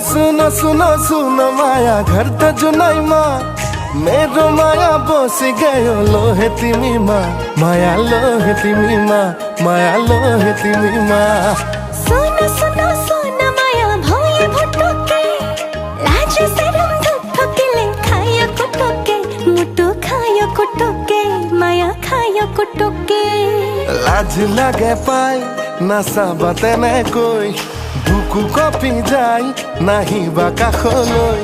सुनो सुनो सुनो माया घर त जुनाई माँ मेरो माया बस गयो लोहे तिमी माँ माया लोहे तिमी माँ माया लोहे तिमी माँ सुनो सुनो सुनो माया भए भुटुके लाज शरम धुकले खायो कुटुके मुटु खायो कुटुके माया खायो कुटुके लाज लागे पाई नशा बतेने कोई बुकु कपि जाई नाही बा काखলৈ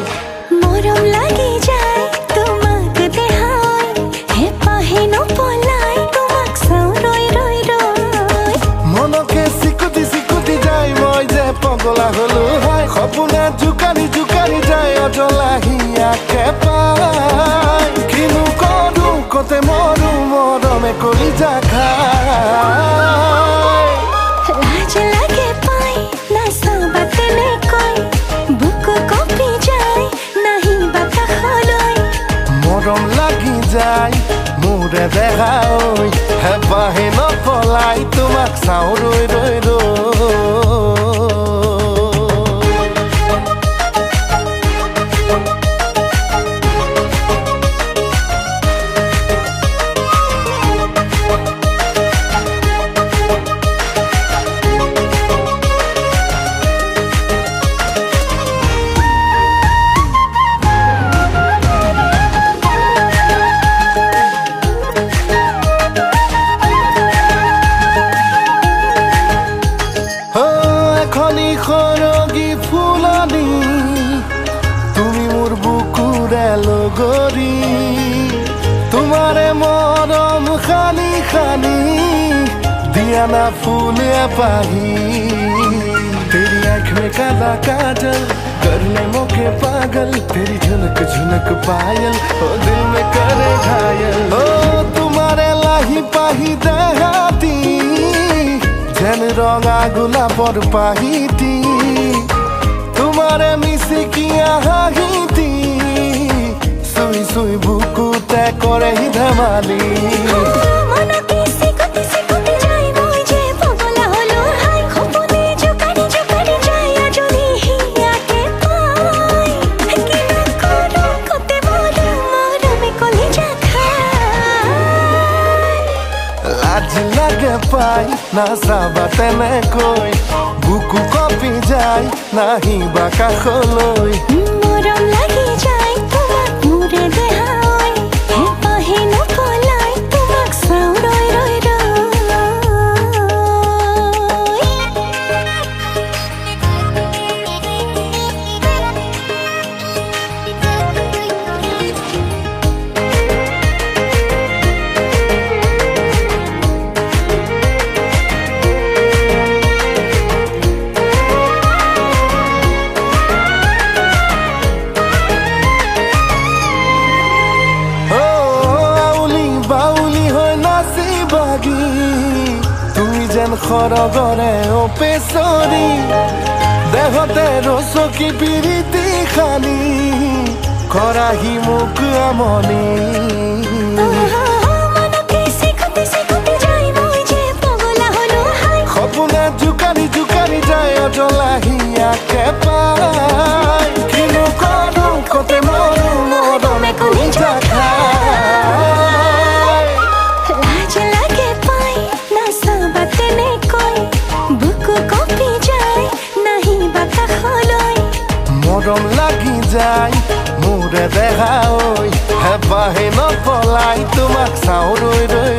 मरम लागि যায় তোমাক দেখাই হে পাহে নপলাই তোমাক চাও ৰৈ ৰৈ ৰৈ মনকে চিকুটি যায় মই যে পগলা হলো হয় সপোনে জুকাৰি জুকাৰি যায় অজলাহিয়াকে পাই কিনো কৰো কতে মৰো মৰমে কলিজা খাই লাজ লাগে পাই নাচাবাতেনে কয় বুকু কপি যায় নাহি বা কাষলৈ মৰম লাগি যায় মোৰে দেখা ঐ হেঁপাহে নপলাই তোমাক চাওঁ ৰৈ ৰৈ ৰৈ খনি খৰগী ফুলনি তুমি মোৰ বুকুৰে লগৰী তোমাৰে মৰম খানি খানি দিয়া না ফুলে পাহি तेरी आँख में काला काजल करने मोके पागल तेरी झुनक झुनक पायल ओ दिल में करे घायल ओ तुम्हारे लाही पाही देहाती যেন রঙা গোলাপর পাহিটি তোমারে মিশিকিয়া হাহিটি সুই সুই বুকুতে করে ধেমালি মনকে সিকুটি সিকুটি যায় মই যে পগলা হলো হাই খপনে জুকারি জুকারি যায় যদি হিয়াকে পাই কি না করো কতে মরো মরমে কলিজা খাই লাজ লাগে পাই নাচাবাতেনে কৈ বুকু কপি যায় নাহি বা কাষলৈ মৰম লাগি যায় তোমাক মোৰে দেখাই হে পাহে নপলাই তোমাক চাও ৰৈ ৰৈ তুমি যেন খৰগৰে অপেচৰি দেহতে ৰচকি পিৰিতি খানি কৰাহি মোক আমনি মনকে সিকুটি সিকুটি যায় মই যে পগলা হলো হাই সপোনে জুকাৰি জুকাৰি যায় অজলাহিয়াকে পাই কিনো কৰো কতে মৰো মৰমে কলিজা খাই লাজ লাগে পাই নাচাবাতেনে কয় বুকু কপি যায় নাহি বা কাষলৈ মৰম লাগি যায় মোৰে দেখা ঐ হেঁপাহে নপলাই তোমাক চাওঁ ৰৈ ৰৈ